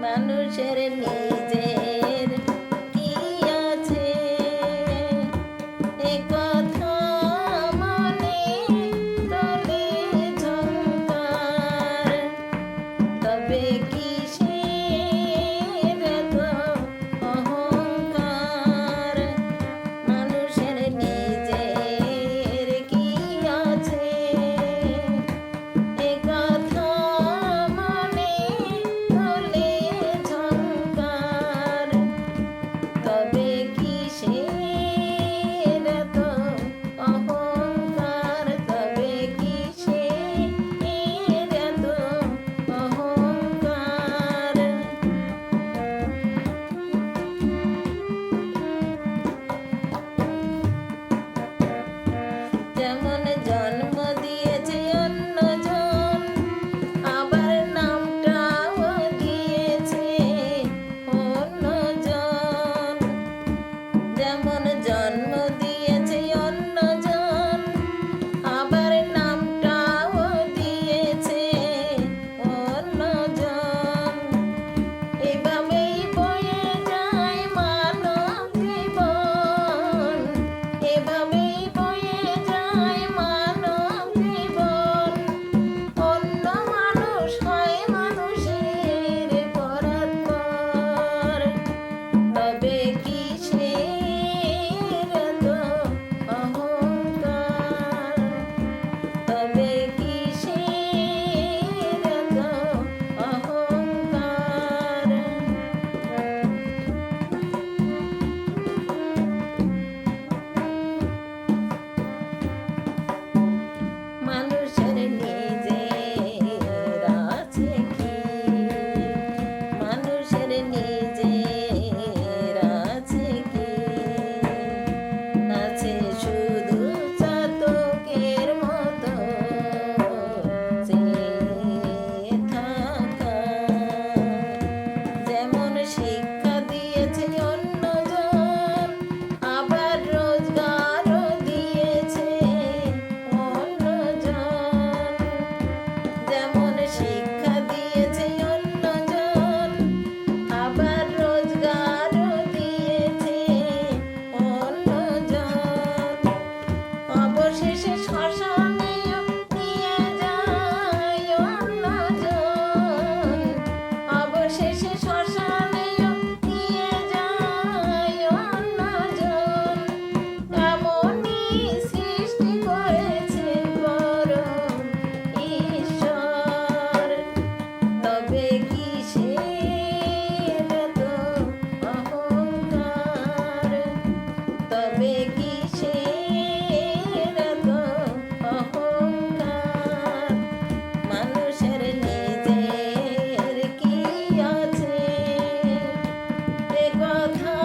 মানুষের নিজের কি আছে এ কথা মনে তোলে ঝংকার, তবে কিসের এত অহংকার? মানুষের নিজের কি আছে এ কথা মনে তোলে ঝংকার, তবে কিসের এত অহংকার? তবে কিসের এত অহংকার? যেমন জন্ম দিয়েছে অন্যজন, আবার নামটাও দিয়েছে অন্যজন। যেমন জন্ম দিয়েছে অন্যজন, আবার নামটাও দিয়েছে অন্যজন। এভাবেই বয়ে যায় মানব জীবন, এভাবেই বয়ে যায় মানব জীবন। অন্য মানুষ হয় মানুষের পরাৎপর, তবে কিসের এত অহংকার? তবে কিসের এত অহংকার? মানুষের নিজের আছে কি? মানুষের নিজের আছে কি? আছে শুধু চাতকের মতো চেয়ে থাকা। যেমন শিক্ষা দিয়েছে অন্যজন, আবার রোজগারও দিয়েছে অন্যজন। যেমন শিক্ষা দিয়েছে অন্যজন, আবার রোজগারও দিয়েছে অন্যজন। অবশেষে শ্মশানেও নিয়ে যায় অন্যজন, অবশেষে শ্মশানেও নিয়ে যায় অন্যজন। এমনই সৃষ্টি করেছে পরম ঈশ্বর, তবে কিসের এত অহংকার? তবে কিসের এত অহংকার? মানুষের নিজের কি আছে এ কথা